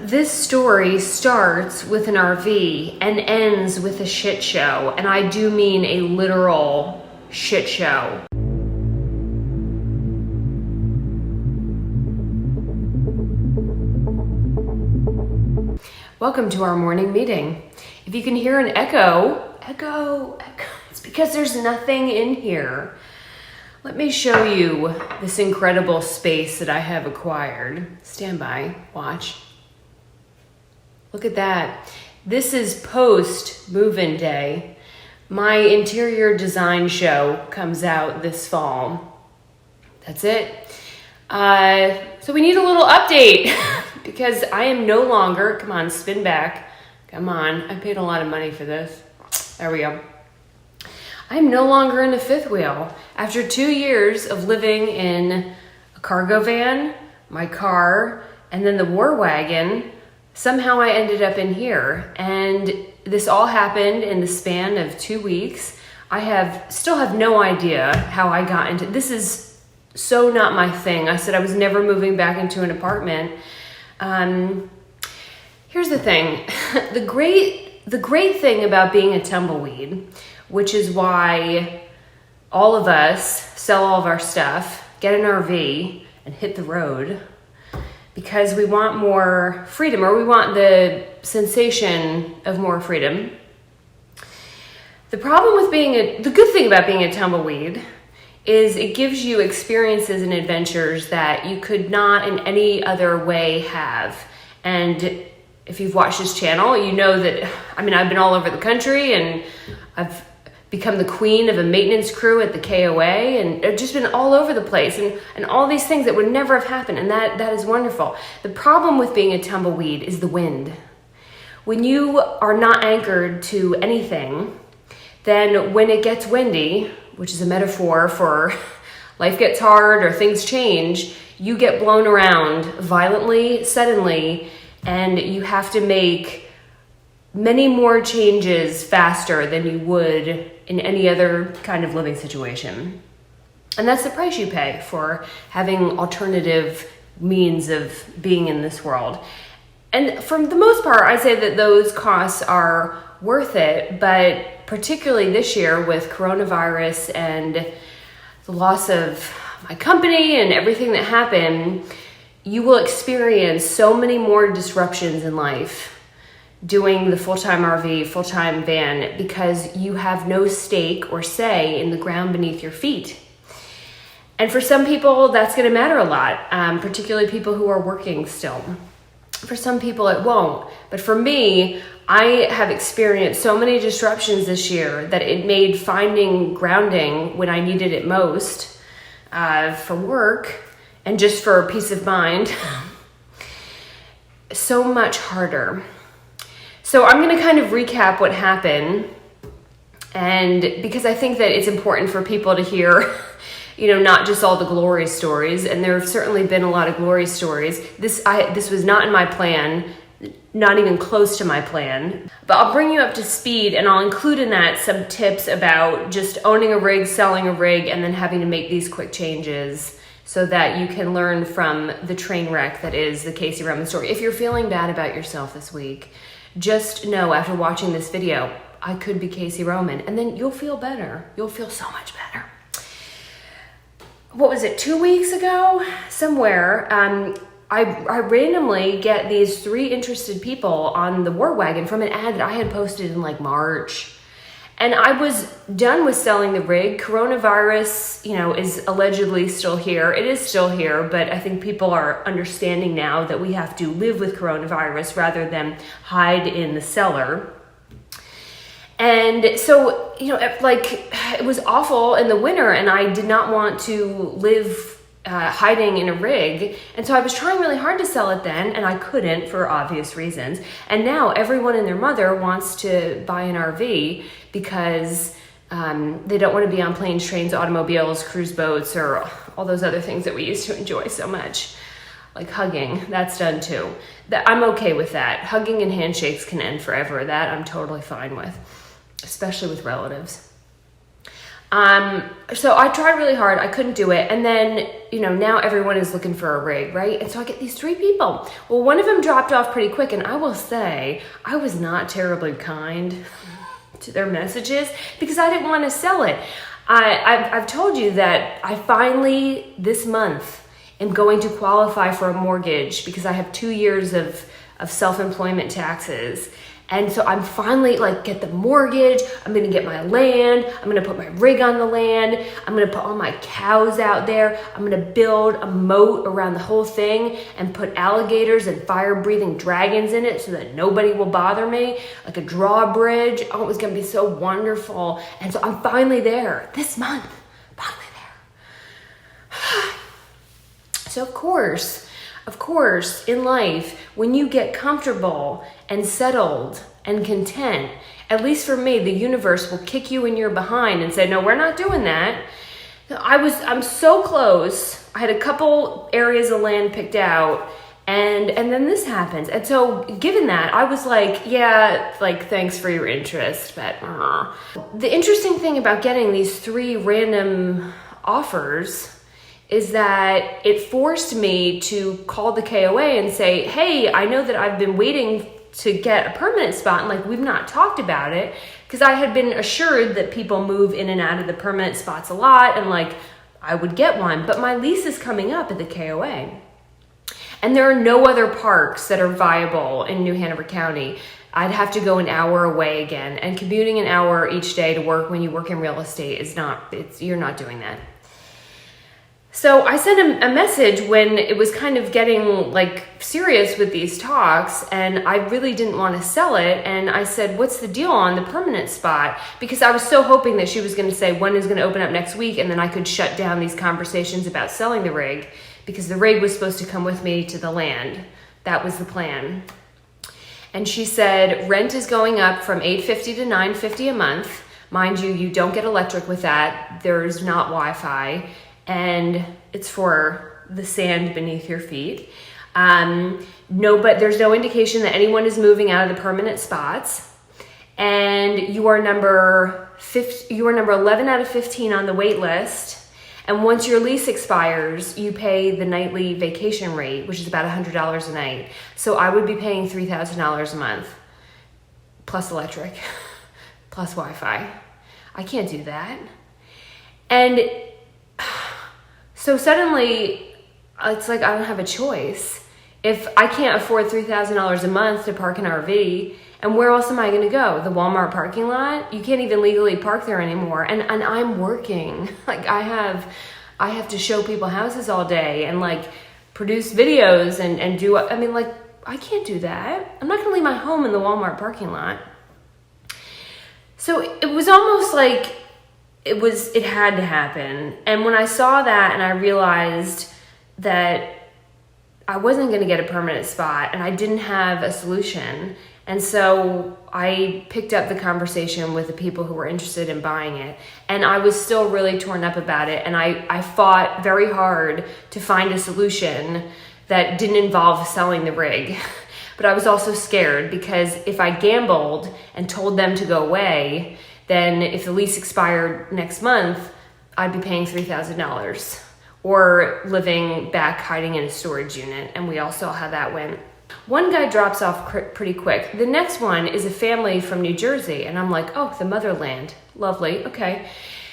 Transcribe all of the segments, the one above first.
This story starts with an RV and ends with a shit show, and I do mean a literal shit show. Welcome to our morning meeting. If you can hear an echo, it's because there's nothing in here. Let me show you this incredible space that I have acquired. Stand by, watch. Look at that. This is post move-in day. My interior design show comes out this fall. That's it. So we need a little update because I am no longer, come on, spin back. Come on, I paid a lot of money for this. There we go. I'm no longer in a fifth wheel. After 2 years of living in a cargo van, my car, and then the war wagon, somehow I ended up in here. And this all happened in the span of 2 weeks. I still have no idea how I got into this. Is so not my thing. I said I was never moving back into an apartment. Here's the thing. The great thing about being a tumbleweed, which is why all of us sell all of our stuff, get an RV, and hit the road, because we want more freedom, or we want the sensation of more freedom. The good thing about being a tumbleweed is it gives you experiences and adventures that you could not in any other way have. And if you've watched this channel, you know that, I've been all over the country, and I've become the queen of a maintenance crew at the KOA, and I've just been all over the place, and all these things that would never have happened, and that is wonderful. The problem with being a tumbleweed is the wind. When you are not anchored to anything, then when it gets windy, which is a metaphor for life gets hard or things change, you get blown around violently, suddenly, and you have to make many more changes faster than you would in any other kind of living situation. And that's the price you pay for having alternative means of being in this world. And for the most part, I say that those costs are worth it, but particularly this year with coronavirus and the loss of my company and everything that happened, you will experience so many more disruptions in life doing the full-time RV, full-time van, because you have no stake or say in the ground beneath your feet. And for some people, that's gonna matter a lot, particularly people who are working still. For some people, it won't. But for me, I have experienced so many disruptions this year that it made finding grounding when I needed it most, for work and just for peace of mind, so much harder. So I'm going to kind of recap what happened, and because I think that it's important for people to hear, not just all the glory stories, and there have certainly been a lot of glory stories. This was not in my plan, not even close to my plan, but I'll bring you up to speed, and I'll include in that some tips about just owning a rig, selling a rig, and then having to make these quick changes so that you can learn from the train wreck that is the Casey Roman story. If you're feeling bad about yourself this week, just know after watching this video, I could be Casey Roman, and then you'll feel better. You'll feel so much better. What was it, 2 weeks ago? Somewhere, I randomly get these 3 interested people on the war wagon from an ad that I had posted in like March. And I was done with selling the rig. Coronavirus, is allegedly still here. It is still here, but I think people are understanding now that we have to live with coronavirus rather than hide in the cellar. And so, it was awful in the winter, and I did not want to live hiding in a rig. And so I was trying really hard to sell it then, and I couldn't for obvious reasons. And now everyone and their mother wants to buy an RV because they don't want to be on planes, trains, automobiles, cruise boats, or all those other things that we used to enjoy so much. Like hugging, that's done too. I'm okay with that. Hugging and handshakes can end forever. That I'm totally fine with, especially with relatives. So I tried really hard. I couldn't do it. And then, now everyone is looking for a rig, right? And so I get these 3 people. Well, one of them dropped off pretty quick. And I will say, I was not terribly kind to their messages because I didn't want to sell it. I've told you that I finally, this month, am going to qualify for a mortgage because I have 2 years of self-employment taxes. And so I'm finally get the mortgage. I'm going to get my land. I'm going to put my rig on the land. I'm going to put all my cows out there. I'm going to build a moat around the whole thing and put alligators and fire-breathing dragons in it so that nobody will bother me, like a drawbridge. Oh, it was going to be so wonderful. And so I'm finally there this month. Finally there. So of course, in life, when you get comfortable and settled and content, at least for me, the universe will kick you in your behind and say, no, we're not doing that. I'm so close. I had a couple areas of land picked out, and then this happens. And so given that, I was thanks for your interest, but The interesting thing about getting these 3 random offers is that it forced me to call the KOA and say, hey, I know that I've been waiting to get a permanent spot and we've not talked about it, because I had been assured that people move in and out of the permanent spots a lot and I would get one, but my lease is coming up at the KOA. And there are no other parks that are viable in New Hanover County. I'd have to go an hour away again, and commuting an hour each day to work when you work in real estate you're not doing that. So I sent a message when it was kind of getting serious with these talks, and I really didn't want to sell it. And I said, what's the deal on the permanent spot? Because I was so hoping that she was going to say when is going to open up next week, and then I could shut down these conversations about selling the rig, because the rig was supposed to come with me to the land. That was the plan. And she said, rent is going up from $850 to $950 a month. Mind you, you don't get electric with that. There's not Wi-Fi. And it's for the sand beneath your feet. But there's no indication that anyone is moving out of the permanent spots. And you are number 11 out of 15 on the wait list. And once your lease expires, you pay the nightly vacation rate, which is about $100 a night. So I would be paying $3,000 a month, plus electric, plus Wi-Fi. I can't do that. And so suddenly, it's I don't have a choice. If I can't afford $3,000 a month to park an RV, and where else am I going to go? The Walmart parking lot? You can't even legally park there anymore. And I'm working. I have to show people houses all day and produce videos and do. I can't do that. I'm not going to leave my home in the Walmart parking lot. So it was almost it had to happen. And when I saw that and I realized that I wasn't going to get a permanent spot and I didn't have a solution, and so I picked up the conversation with the people who were interested in buying it, and I was still really torn up about it, and I fought very hard to find a solution that didn't involve selling the rig. But I was also scared because if I gambled and told them to go away, then if the lease expired next month, I'd be paying $3,000 or living back hiding in a storage unit. And we all saw how that went. One guy drops off pretty quick. The next one is a family from New Jersey. And I'm like, oh, the motherland. Lovely. Okay.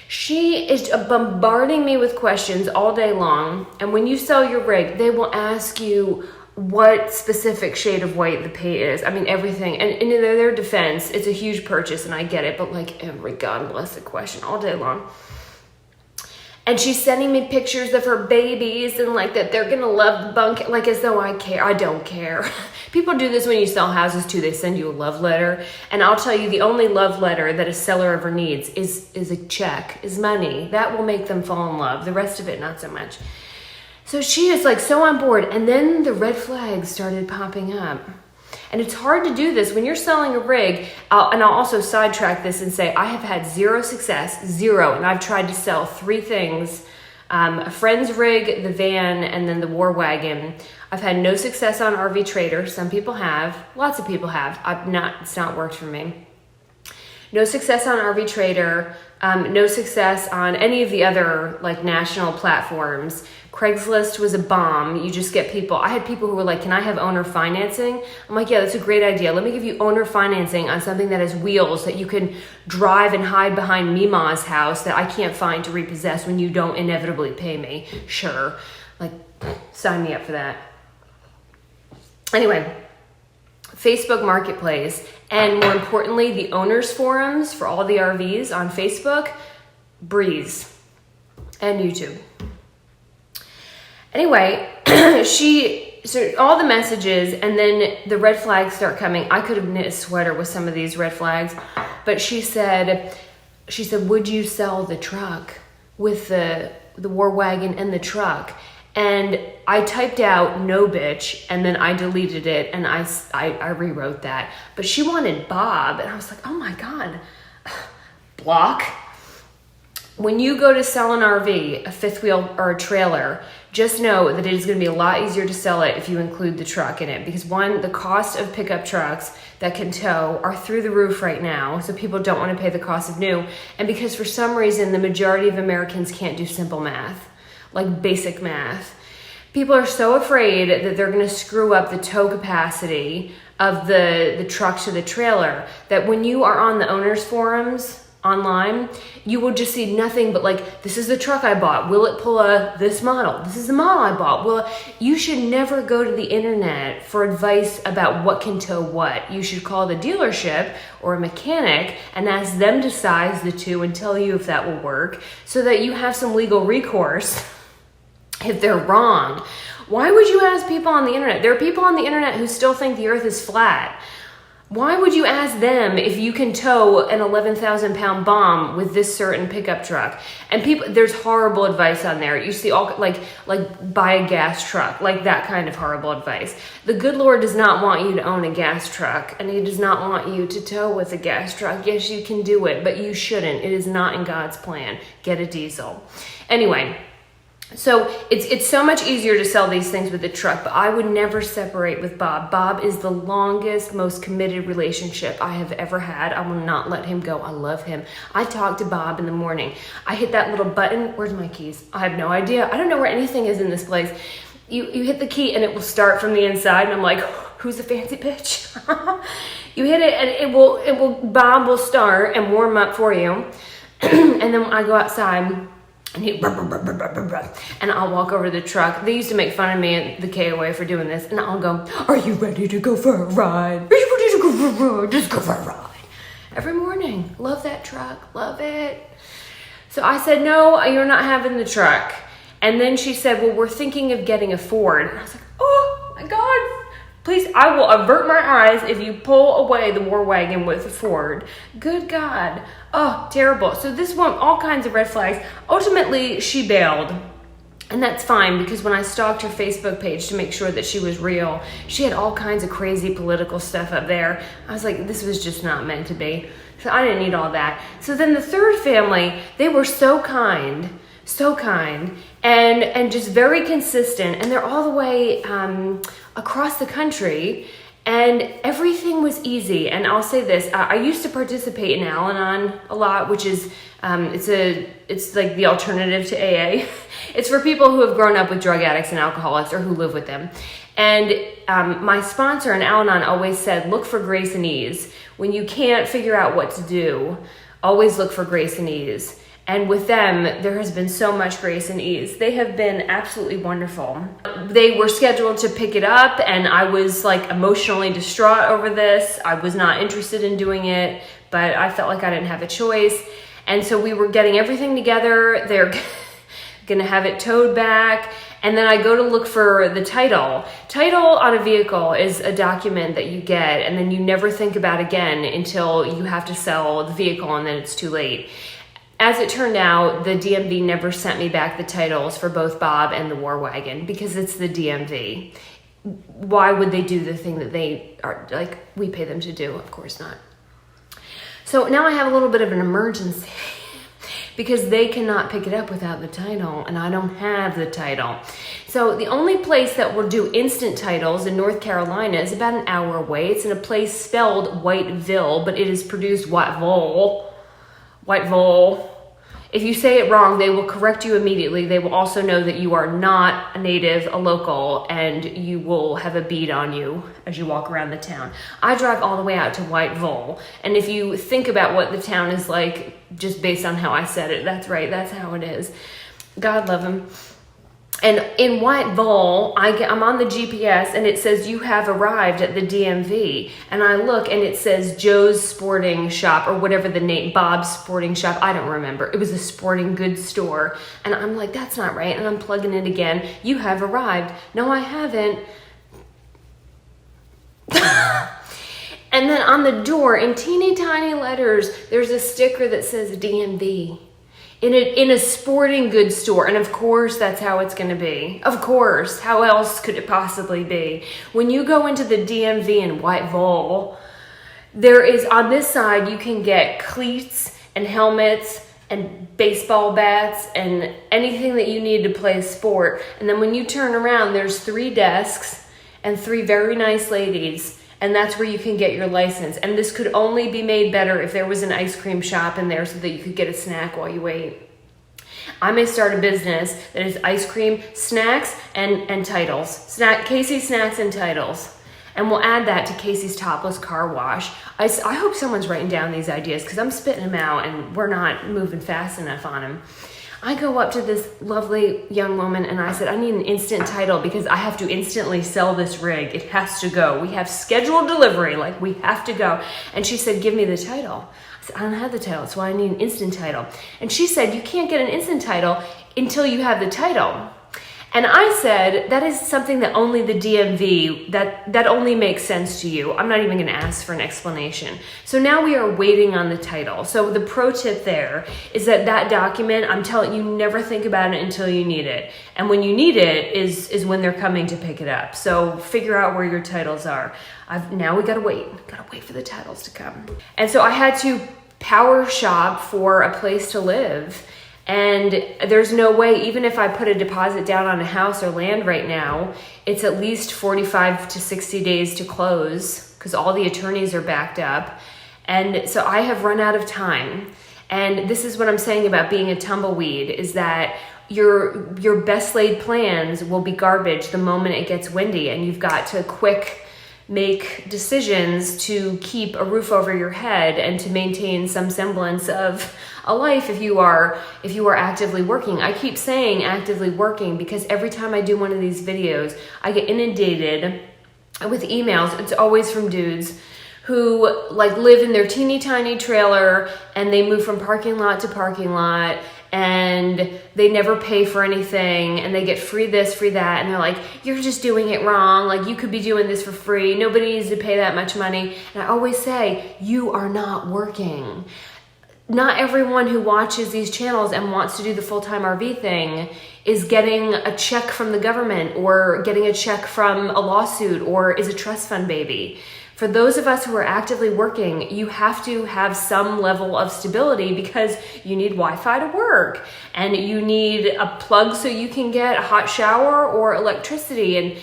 She is bombarding me with questions all day long. And when you sell your rig, they will ask you what specific shade of white the paint is. Everything. And in their defense, it's a huge purchase and I get it, but every God bless the question all day long. And she's sending me pictures of her babies and that they're gonna love the bunk, as though I care. I don't care. People do this when you sell houses too. They send you a love letter. And I'll tell you, the only love letter that a seller ever needs is a check, is money. That will make them fall in love. The rest of it, not so much. So she is so on board. And then the red flags started popping up. And it's hard to do this when you're selling a rig. And I'll also sidetrack this and say, I have had zero success, zero. And I've tried to sell 3 things, a friend's rig, the van, and then the war wagon. I've had no success on RV Trader. Some people have, lots of people have. It's not worked for me. No success on RV Trader. No success on any of the other like national platforms. Craigslist was a bomb. You just get people. I had people who were like, can I have owner financing? I'm like, yeah, that's a great idea. Let me give you owner financing on something that has wheels that you can drive and hide behind Mima's house that I can't find to repossess when you don't inevitably pay me. Sure. Like, sign me up for that. Anyway, Facebook Marketplace, and more importantly, the owners forums for all the RVs on Facebook, breeze, and YouTube. Anyway, so all the messages, and then the red flags start coming. I could have knit a sweater with some of these red flags, but she said, would you sell the truck with the war wagon and the truck? And I typed out no bitch, and then I deleted it, and I rewrote that. But she wanted Bob, and I was like, oh my God, block. When you go to sell an RV, a fifth wheel or a trailer, just know that it is going to be a lot easier to sell it if you include the truck in it. Because one, the cost of pickup trucks that can tow are through the roof right now, so people don't want to pay the cost of new. And because for some reason, the majority of Americans can't do simple math, like basic math. People are so afraid that they're going to screw up the tow capacity of the truck to the trailer that when you are on the owners forums online, you will just see nothing but like, this is the truck I bought. Will it pull this model? This is the model I bought. Well, you should never go to the internet for advice about what can tow what. You should call the dealership or a mechanic and ask them to size the two and tell you if that will work so that you have some legal recourse if they're wrong. Why would you ask people on the internet? There are people on the internet who still think the earth is flat. Why would you ask them if you can tow an 11,000 pound bomb with this certain pickup truck? And people, there's horrible advice on there. You see all like buy a gas truck, like that kind of horrible advice. The good Lord does not want you to own a gas truck, and he does not want you to tow with a gas truck. Yes, you can do it, but you shouldn't. It is not in God's plan. Get a diesel. Anyway, so it's so much easier to sell these things with a truck, but I would never separate with Bob. Bob is the longest, most committed relationship I have ever had. I will not let him go. I love him. I talk to Bob in the morning. I hit that little button. Where's my keys? I have no idea. I don't know where anything is in this place. You hit the key and it will start from the inside, and I'm like, who's the fancy bitch? You hit it and Bob will start and warm up for you. And then I go outside and and I'll walk over to the truck. They used to make fun of me at the KOA for doing this, and I'll go, are you ready to go for a ride? Are you ready to go for a ride? Just go for a ride. Every morning. Love that truck. Love it. So I said, no, you're not having the truck. And then she said, well, we're thinking of getting a Ford. And I was like, oh my God. Please, I will avert my eyes if you pull away the war wagon with a Ford. Good God. Oh, terrible. So this one, all kinds of red flags. Ultimately, she bailed. And that's fine, because when I stalked her Facebook page to make sure that she was real, she had all kinds of crazy political stuff up there. I was like, this was just not meant to be. So I didn't need all that. So then the third family, they were so kind, and just very consistent. And they're all the way across the country, and everything was easy. And I'll say this, I used to participate in Al-Anon a lot, which is, it's like the alternative to AA. It's for people who have grown up with drug addicts and alcoholics or who live with them. And my sponsor in Al-Anon always said, look for grace and ease. When you can't figure out what to do, always look for grace and ease. And with them, there has been so much grace and ease. They have been absolutely wonderful. They were scheduled to pick it up, and I was like emotionally distraught over this. I was not interested in doing it, but I felt like I didn't have a choice. And so we were getting everything together. They're gonna have it towed back. And then I go to look for the title. Title on a vehicle is a document that you get, and then you never think about again until you have to sell the vehicle, and then it's too late. As it turned out, the DMV never sent me back the titles for both Bob and the war wagon, because it's the DMV. Why would they do the thing that they are like, we pay them to do? Of course not. So now I have a little bit of an emergency because they cannot pick it up without the title, and I don't have the title. So the only place that will do instant titles in North Carolina is about an hour away. It's in a place spelled Whiteville, but it is produced Whiteville. If you say it wrong, they will correct you immediately. They will also know that you are not a native, a local, and you will have a bead on you as you walk around the town. I drive all the way out to White Vole, and if you think about what the town is like, just based on how I said it, that's right, that's how it is. God love him. And in White Vole, I'm on the GPS and it says you have arrived at the DMV. And I look and it says Joe's Sporting Shop or whatever the name, Bob's Sporting Shop. I don't remember. It was a sporting goods store. And I'm like, that's not right. And I'm plugging it again. You have arrived. No, I haven't. And then on the door, in teeny tiny letters, there's a sticker that says DMV. In a sporting goods store. And of course, that's how it's going to be. Of course. How else could it possibly be? When you go into the DMV in White Vole, there is, on this side, you can get cleats and helmets and baseball bats and anything that you need to play a sport. And then when you turn around, there's 3 desks and 3 very nice ladies. And that's where you can get your license. And this could only be made better if there was an ice cream shop in there so that you could get a snack while you wait. I may start a business that is ice cream, snacks, and titles. Casey's Snacks and Titles. And we'll add that to Casey's Topless Car Wash. I hope someone's writing down these ideas because I'm spitting them out and we're not moving fast enough on them. I go up to this lovely young woman and I said, I need an instant title because I have to instantly sell this rig. It has to go. We have scheduled delivery, like we have to go. And she said, give me the title. I said, I don't have the title, so I need an instant title. And she said, you can't get an instant title until you have the title. And I said, that is something that only the DMV, that only makes sense to you. I'm not even gonna ask for an explanation. So now we are waiting on the title. So the pro tip there is that document, I'm telling you, never think about it until you need it. And when you need it is when they're coming to pick it up. So figure out where your titles are. Now we gotta wait for the titles to come. And so I had to power shop for a place to live. And there's no way, even if I put a deposit down on a house or land right now, it's at least 45 to 60 days to close because all the attorneys are backed up. And so I have run out of time. And this is what I'm saying about being a tumbleweed is that your best laid plans will be garbage the moment it gets windy and you've got to make decisions to keep a roof over your head and to maintain some semblance of a life if you are actively working. I keep saying actively working because every time I do one of these videos, I get inundated with emails. It's always from dudes who like live in their teeny tiny trailer and they move from parking lot to parking lot and they never pay for anything and they get free this, free that. And they're like, you're just doing it wrong. Like you could be doing this for free. Nobody needs to pay that much money. And I always say, you are not working. Not everyone who watches these channels and wants to do the full-time RV thing is getting a check from the government or getting a check from a lawsuit or is a trust fund baby. For those of us who are actively working, you have to have some level of stability because you need Wi-Fi to work and you need a plug so you can get a hot shower or electricity. And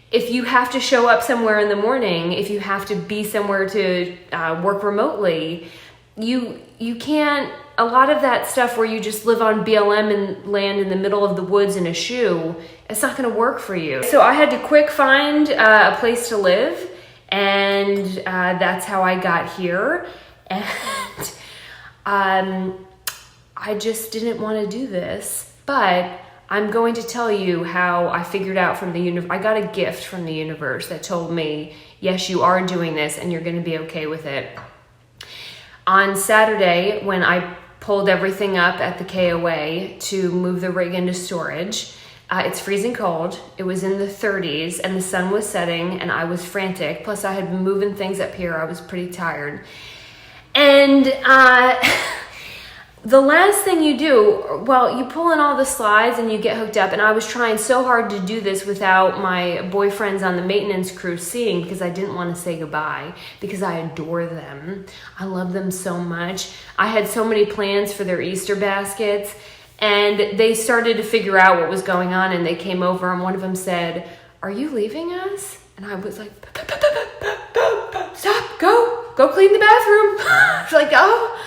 if you have to show up somewhere in the morning, if you have to be somewhere to work remotely, you can't, a lot of that stuff where you just live on BLM and land in the middle of the woods in a shoe, it's not gonna work for you. So I had to quick find a place to live and that's how I got here. And I just didn't wanna do this, but I'm going to tell you how I figured out from the universe. I got a gift from the universe that told me, yes, you are doing this and you're gonna be okay with it. On Saturday, when I pulled everything up at the KOA to move the rig into storage, it's freezing cold. It was in the 30s and the sun was setting and I was frantic. Plus I had been moving things up here. I was pretty tired. And the last thing you do, well, you pull in all the slides and you get hooked up. And I was trying so hard to do this without my boyfriends on the maintenance crew seeing because I didn't want to say goodbye because I adore them. I love them so much. I had so many plans for their Easter baskets and they started to figure out what was going on and they came over and one of them said, are you leaving us? And I was like, stop, go clean the bathroom. She's like, oh.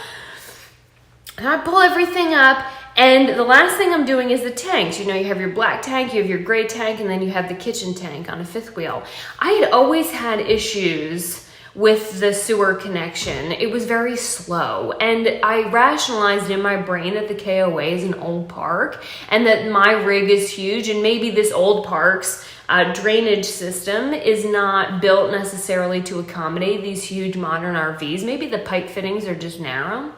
And I pull everything up, and the last thing I'm doing is the tanks. You know, you have your black tank, you have your gray tank, and then you have the kitchen tank on a fifth wheel. I had always had issues with the sewer connection. It was very slow, and I rationalized in my brain that the KOA is an old park and that my rig is huge, and maybe this old park's drainage system is not built necessarily to accommodate these huge modern RVs. Maybe the pipe fittings are just narrow,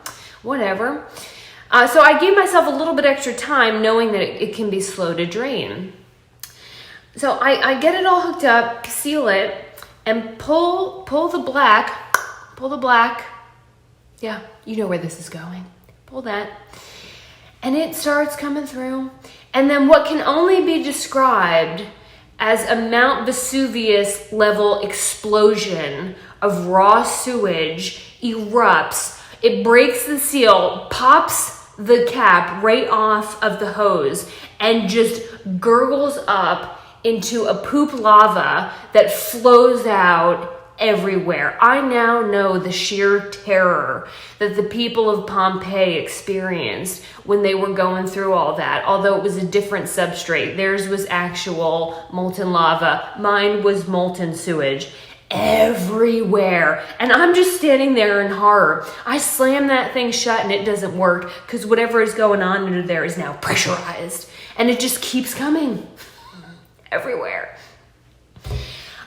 whatever. So I gave myself a little bit extra time knowing that it can be slow to drain. So I get it all hooked up, seal it, and pull the black. Yeah, you know where this is going. Pull that. And it starts coming through. And then what can only be described as a Mount Vesuvius level explosion of raw sewage erupts. It breaks the seal, pops the cap right off of the hose, and just gurgles up into a poop lava that flows out everywhere. I now know the sheer terror that the people of Pompeii experienced when they were going through all that, although it was a different substrate. Theirs was actual molten lava. Mine was molten sewage everywhere. And I'm just standing there in horror. I slam that thing shut and it doesn't work because whatever is going on under there is now pressurized, and it just keeps coming everywhere.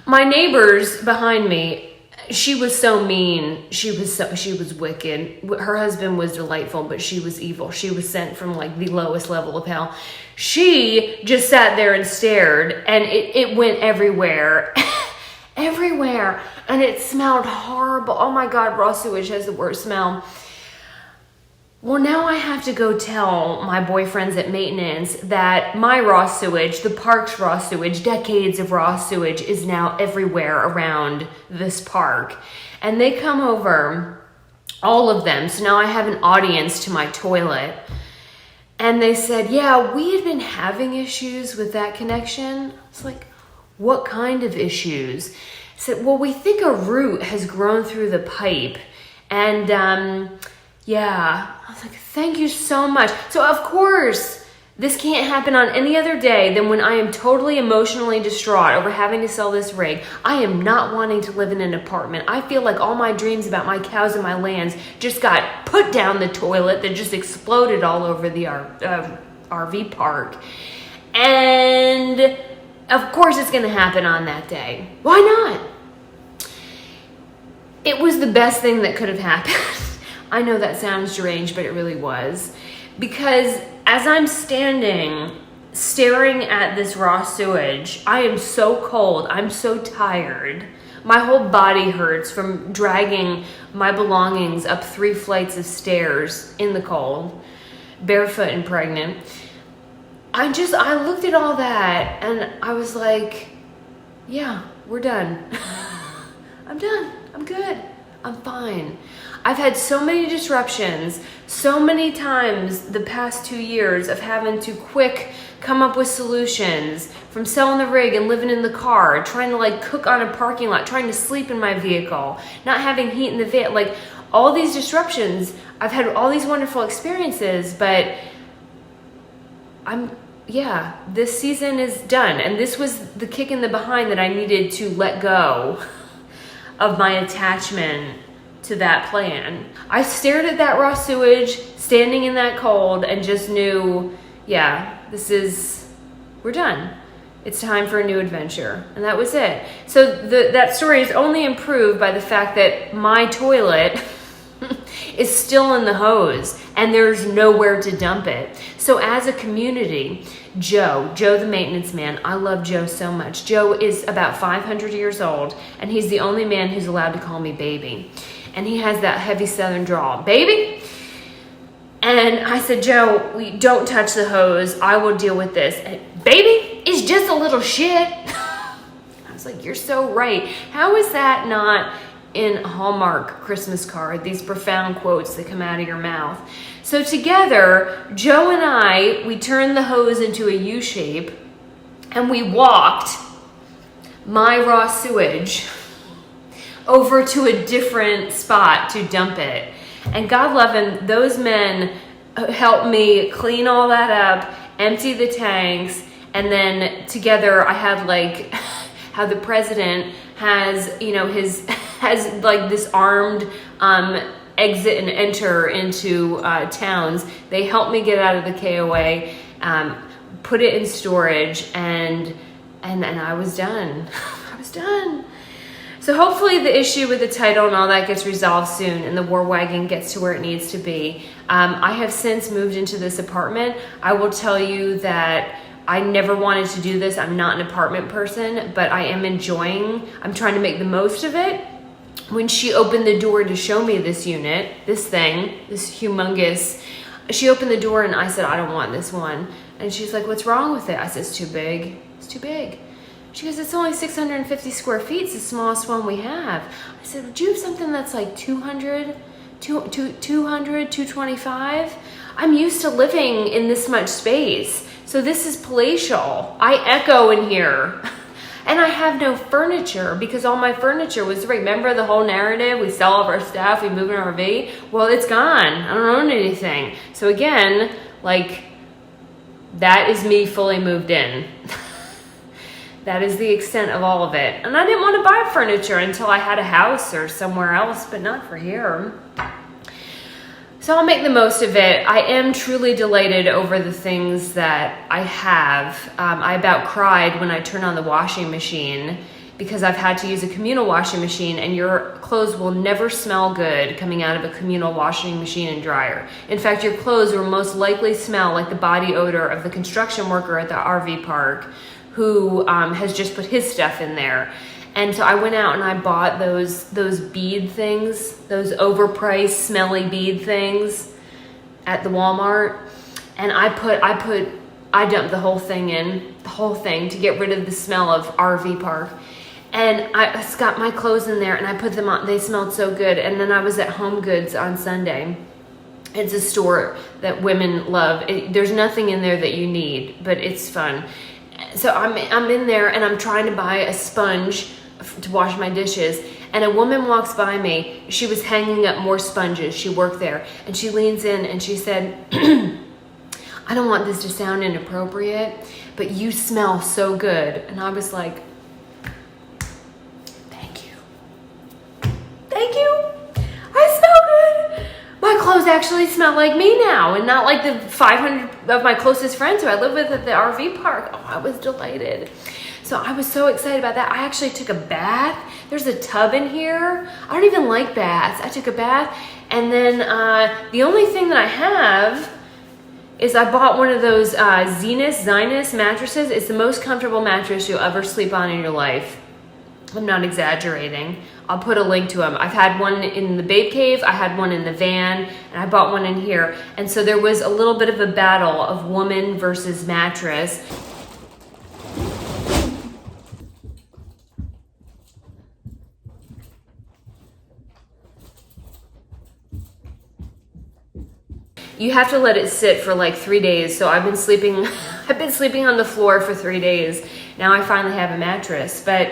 My neighbors behind me, she was so mean. She was wicked. Her husband was delightful, but she was evil. She was sent from like the lowest level of hell. She just sat there and stared, and it went everywhere. Everywhere. And it smelled horrible. Oh my God, raw sewage has the worst smell. Well, now I have to go tell my boyfriends at maintenance that my raw sewage, the park's raw sewage, decades of raw sewage is now everywhere around this park. And they come over, all of them. So now I have an audience to my toilet. And they said, yeah, we had been having issues with that connection. I was like, what kind of issues? I said, well, we think a root has grown through the pipe. And yeah, I was like, thank you so much. So of course, this can't happen on any other day than when I am totally emotionally distraught over having to sell this rig. I am not wanting to live in an apartment. I feel like all my dreams about my cows and my lands just got put down the toilet that just exploded all over the RV park. And of course it's gonna happen on that day. Why not? It was the best thing that could have happened. I know that sounds strange, but it really was. Because as I'm standing, staring at this raw sewage, I am so cold, I'm so tired. My whole body hurts from dragging my belongings up 3 flights of stairs in the cold, barefoot and pregnant. I looked at all that and I was like, yeah, we're done. I'm done, I'm good, I'm fine. I've had so many disruptions, so many times the past 2 years of having to quick come up with solutions, from selling the rig and living in the car, trying to like cook on a parking lot, trying to sleep in my vehicle, not having heat in the van, like all these disruptions. I've had all these wonderful experiences, but this season is done. And this was the kick in the behind that I needed to let go of my attachment to that plan. I stared at that raw sewage, standing in that cold, and just knew, yeah, we're done. It's time for a new adventure. And that was it. So that story is only improved by the fact that my toilet is still in the hose and there's nowhere to dump it. So as a community, Joe the maintenance man, I love Joe so much. Joe is about 500 years old and he's the only man who's allowed to call me baby. And he has that heavy southern drawl, baby. And I said, Joe, we don't touch the hose. I will deal with this. And, baby, it's just a little shit. I was like, you're so right. How is that not in a Hallmark Christmas card? These profound quotes that come out of your mouth. So together, Joe and I, we turned the hose into a U shape and we walked my raw sewage over to a different spot to dump it. And God love him, those men helped me clean all that up, empty the tanks, and then together I had like how the president has, you know, has like this armed exit and enter into towns. They helped me get out of the KOA, put it in storage, and I was done. I was done. So hopefully the issue with the title and all that gets resolved soon and the war wagon gets to where it needs to be. I have since moved into this apartment. I will tell you that I never wanted to do this. I'm not an apartment person, but I am I'm trying to make the most of it. When she opened the door to show me this unit, this humongous, she opened the door and I said, I don't want this one. And she's like, what's wrong with it? I said, it's too big. It's too big. She goes, it's only 650 square feet. It's the smallest one we have. I said, would you have something that's like 200, 225? I'm used to living in this much space. So this is palatial. I echo in here. And I have no furniture because all my furniture was, remember the whole narrative? We sell all of our stuff, we move in our RV. Well, it's gone. I don't own anything. So again, like, that is me fully moved in. That is the extent of all of it. And I didn't want to buy furniture until I had a house or somewhere else, but not for here. So I'll make the most of it. I am truly delighted over the things that I have. I about cried when I turned on the washing machine because I've had to use a communal washing machine, and your clothes will never smell good coming out of a communal washing machine and dryer. In fact, your clothes will most likely smell like the body odor of the construction worker at the RV park who has just put his stuff in there. And so I went out and I bought those bead things, those overpriced smelly bead things at the Walmart. And I dumped the whole thing to get rid of the smell of RV park. And I got my clothes in there and I put them on. They smelled so good. And then I was at Home Goods on Sunday. It's a store that women love. There's nothing in there that you need, but it's fun. So I'm in there and I'm trying to buy a sponge to wash my dishes, and a woman walks by me. She was hanging up more sponges. She worked there, and she leans in and she said, I don't want this to sound inappropriate, but you smell so good. And I was like, thank you. Thank you. I smell good. My clothes actually smell like me now and not like the 500 of my closest friends who I live with at the RV park. Oh, I was delighted. So I was so excited about that. I actually took a bath. There's a tub in here. I don't even like baths. I took a bath, and then the only thing that I have is I bought one of those ZINUS mattresses. It's the most comfortable mattress you'll ever sleep on in your life. I'm not exaggerating. I'll put a link to them. I've had one in the Babe Cave, I had one in the van, and I bought one in here. And so there was a little bit of a battle of woman versus mattress. You have to let it sit for like 3 days. So I've been sleeping on the floor for 3 days. Now I finally have a mattress, but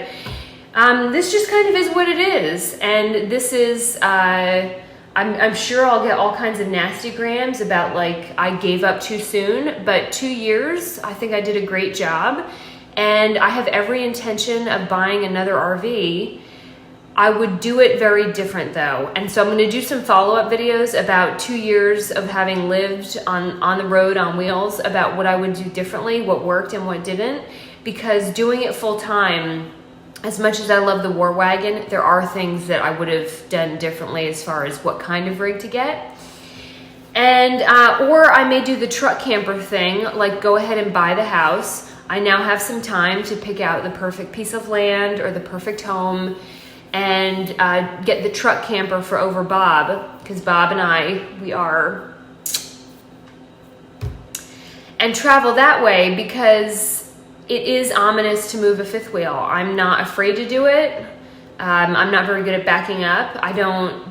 this just kind of is what it is. And this is, I'm sure I'll get all kinds of nasty grams about like I gave up too soon, but 2 years, I think I did a great job. And I have every intention of buying another RV. I would do it very different though. And so I'm gonna do some follow-up videos about 2 years of having lived on the road on wheels, about what I would do differently, what worked and what didn't. Because doing it full time, as much as I love the War Wagon, there are things that I would have done differently as far as what kind of rig to get. And, or I may do the truck camper thing, like go ahead and buy the house. I now have some time to pick out the perfect piece of land or the perfect home, and get the truck camper for over Bob, because Bob and we are, and travel that way, because it is ominous to move a fifth wheel. I'm not afraid to do it. I'm not very good at backing up.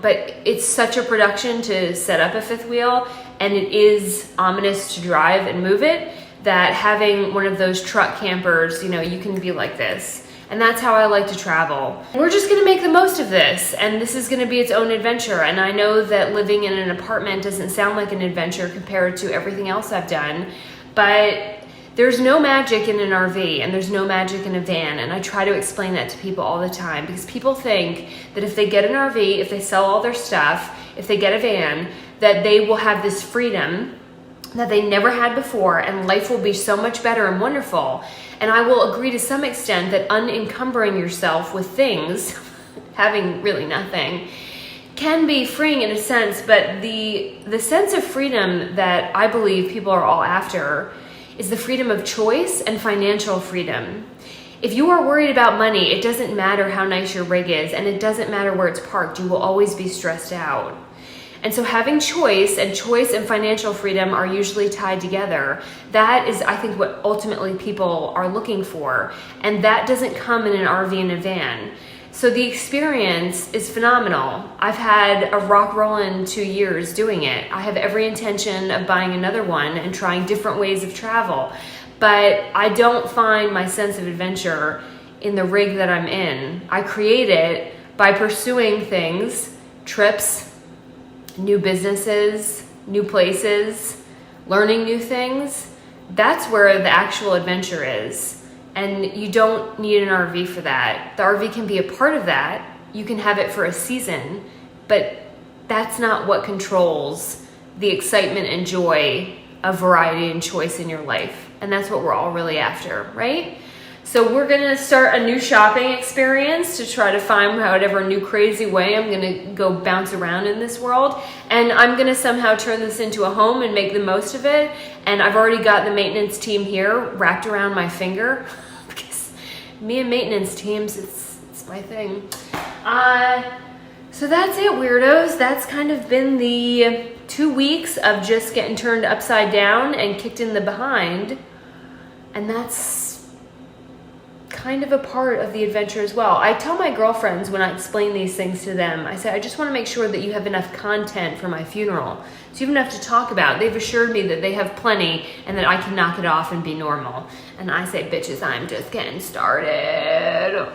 But it's such a production to set up a fifth wheel, and it is ominous to drive and move it, that having one of those truck campers, you know, you can be like this. And that's how I like to travel. We're just gonna make the most of this, and this is gonna be its own adventure. And I know that living in an apartment doesn't sound like an adventure compared to everything else I've done, but there's no magic in an RV and there's no magic in a van. And I try to explain that to people all the time, because people think that if they get an RV, if they sell all their stuff, if they get a van, that they will have this freedom that they never had before, and life will be so much better and wonderful. And I will agree to some extent that unencumbering yourself with things, having really nothing, can be freeing in a sense, but the sense of freedom that I believe people are all after is the freedom of choice and financial freedom. If you are worried about money, it doesn't matter how nice your rig is, and it doesn't matter where it's parked, you will always be stressed out. And so having choice and financial freedom are usually tied together. That is, I think, what ultimately people are looking for. And that doesn't come in an RV and a van. So the experience is phenomenal. I've had a rock rollin' 2 years doing it. I have every intention of buying another one and trying different ways of travel. But I don't find my sense of adventure in the rig that I'm in. I create it by pursuing things, trips, new businesses, new places, learning new things. That's where the actual adventure is. And you don't need an RV for that. The RV can be a part of that. You can have it for a season, but that's not what controls the excitement and joy of variety and choice in your life. And that's what we're all really after, right? So we're gonna start a new shopping experience to try to find whatever new crazy way I'm gonna go bounce around in this world. And I'm gonna somehow turn this into a home and make the most of it. And I've already got the maintenance team here wrapped around my finger, because me and maintenance teams, it's my thing. So that's it, weirdos. That's kind of been the 2 weeks of just getting turned upside down and kicked in the behind. And that's kind of a part of the adventure as well. I tell my girlfriends when I explain these things to them, I say, I just want to make sure that you have enough content for my funeral, so you have enough to talk about. They've assured me that they have plenty and that I can knock it off and be normal. And I say, bitches, I'm just getting started.